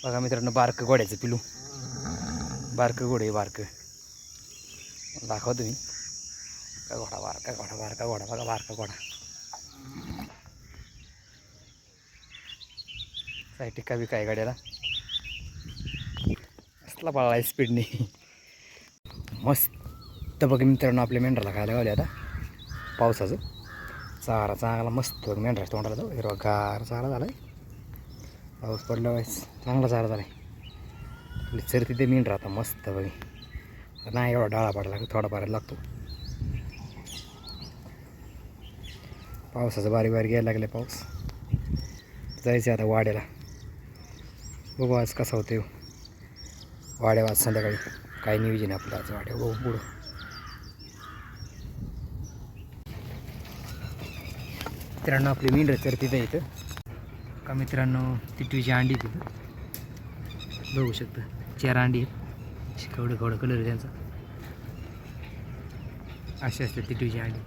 बघा मित्रांनो, बारकं घोड्याचं पिलू. बारकं घोडे बारकं दाखवा तुम्ही. का घोडा बारका घोडा बारका घोडा बघा, बारका घोडा. साईटिक का बी काय गाड्याला असला पळाला स्पीडने. मस्त बघ मित्रांनो, आपल्या मेंढराला खायला गावले आता पावसाचं. चारा चांगला मस्त बघ, मेंढराच्या तोंडाला जाऊ हिरवागार चारा झाला आहे. पाऊस पडला वाईस चांगला चारा झाला आहे. आपली चरती ते मेंढरा आता मस्त बघ. नाही एवढा डाळा पडला, थोडा पारायला लागतो. पावसाचं बारीक बारीक यायला लागले. पाऊस जायचं आता वाड्याला. बघू आज कसा होतो वाड्या. आज संध्याकाळी काय नियोजन आपलं आज वाड्या. बघू पुढं. मित्रांनो आपली मेंढर चरती तर इथं का मित्रांनो, तिटवीची अंडी तिथं बघू शकता. 4 अंडी आहेत. केवढं केवढं कलर आहे त्यांचा. अशी असते तिटवीची अंडी.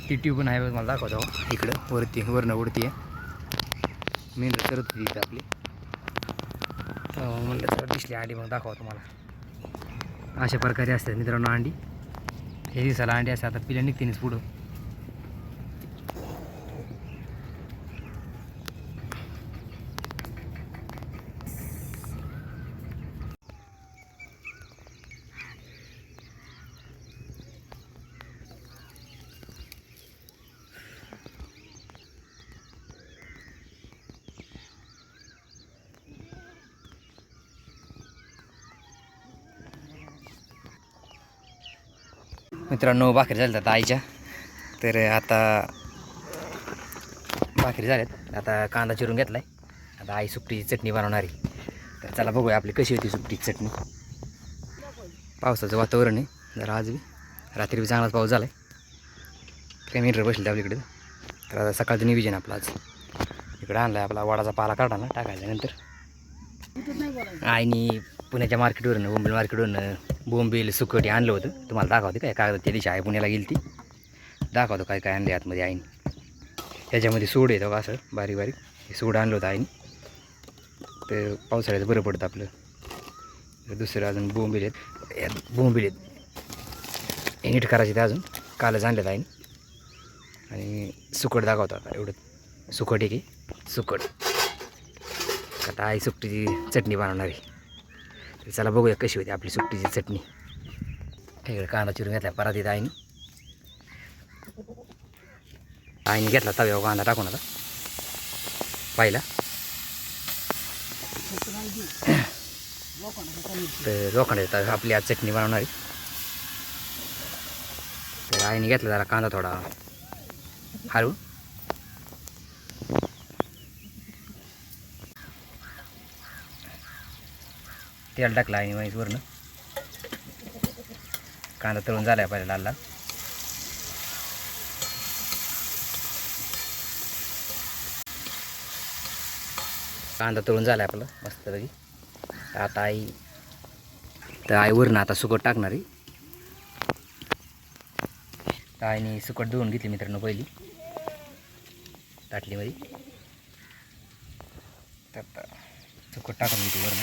तिटवी पण आहे, मला दाखवतो इकडं वरती वरनं उडती आहे. मेंढर चरत होती इथं आपली. म्हणलं जरा दिसली अंडी मग दाखवा तुम्हाला. अशा प्रकारे असतात मित्रांनो अंडी. हे दिवसाला अंडी असतात. आता पिल्या निघतीनच पुढं. मित्रांनो भाकरी झाल्यात आता आईच्या. तर आता भाकरी झाल्यात. आता कांदा चिरून घेतला आहे. आता आई सुकटीची चटणी बनवणार आहे. तर चला बघूया आपली कशी होती सुकटीची चटणी. पावसाचं वातावरण आहे जरा. आज बी रात्री बी चांगलाच पाऊस झाला आहे. काही मीटर बसले आपल्याकडे. तर आता सकाळचं नियोजन आपलं आज. इकडं आणलं आहे आपला वडाचा पाला काढायला टाकायच्यानंतर. आईनी पुण्याच्या मार्केटवरून बोंबील मार्केटवरून बोंबील सुकटी आणलं होतं. तुम्हाला दाखवते काय कागद. त्या दिवशी आई पुण्याला गेली ती. दाखवतो काय काय आणले आतमध्ये आईने. त्याच्यामध्ये सूड येतो का असं बारीक बारीक. हे सूड आणलं होतं आईने. तर पावसाळ्यात बरं पडतं आपलं. तर दुसरं अजून बोंबील आहेत. बोंबील आहेत नीट करायचे ते अजून कालच आणलेत आईने. आणि सुकट दाखवतो आता एवढं. सुकट आहे की सुकट. आता आई सुकटीची चटणी बनवणार आहे. तर चला बघूया कशी होती आपली सुकटीची चटणी. इकडे कांदा चिरून घेतला परत येत आईने. आईने घेतला तव्यावर कांदा टाकून आता पाहिला. तर लोखंड आपली आज चटणी बनवणार आहे. तर आईने घेतला जरा कांदा थोडा हळू. तेल टाकलं आईने वाईसवरनं. कांदा तळून झाला आहे पहिला लाल लाल. कांदा तळून झाला आहे आपलं मस्तपैकी. आता आई वरनं आता सुकट टाकणार आहे. तर आईने सुकट धुवून घेतली मित्रांनो पहिली ताटलीमध्ये. तर सुकट टाकून घेतली वरनं.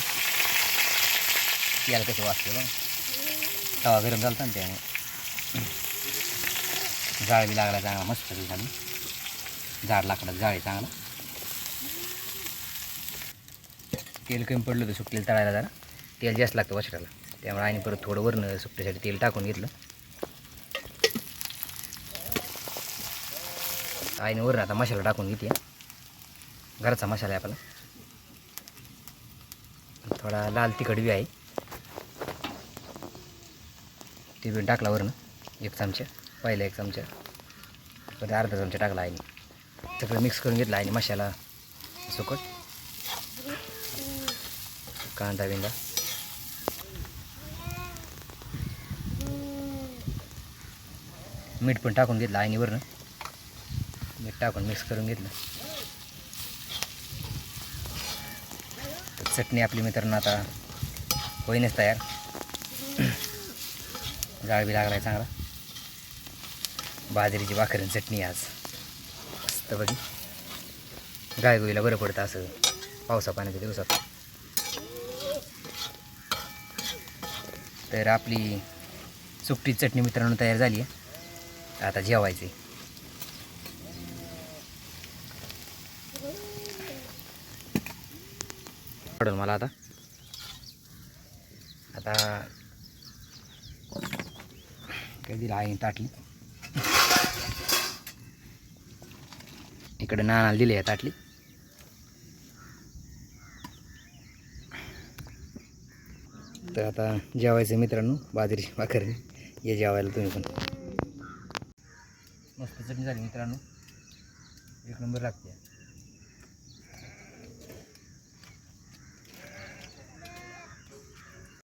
याला कसं वाचतं बघ. तवा गरम झाला ना त्याने. जाळ बी लागला चांगला मस्त झाली. जाड लाकडात जाळ आहे चांगला. तेल कमी पडलं होतं सुकटीला तळायला. जरा तेल जास्त लागतं वसराला. त्यामुळे आईने परत थोडं वरनं सुकटीसाठी तेल टाकून घेतलं. आईने वरून आता मसाला टाकून घेते. घरचा मसाला आहे आपला. थोडा लाल तिखट बी आहे. ते बी टाकला वरनं 1 चमचा. पहिला 1 चमचा परत अर्धा चमचा टाकला आईने. सगळं मिक्स करून घेतलं आईने मसाला सुकट. कांदा बिंदा मीठ पण टाकून घेतलं आईने वरनं. मीठ टाकून मिक्स करून घेतलं. चटणी आपली मित्रांनो आता होईनच तयार. जाळ बी लागला आहे चांगला. बाजरीची भाकरी चटणी आज मस्त बघी. गायगोईला बरं पडतं असं पावसा पाण्याच्या दिवसात. तर आपली सुकटी चटणी मित्रांनो तयार झाली आहे. आता जेवायचे. पडल मला आता काय दिलं आईने ताटली. इकडे नानाला दिली आहे ताटली. तर आता जेवायचं मित्रांनो बाजरी भाकरने. ये जेवायला तुम्ही पण. मस्त चटणी झाली मित्रांनो, एक नंबर लागते.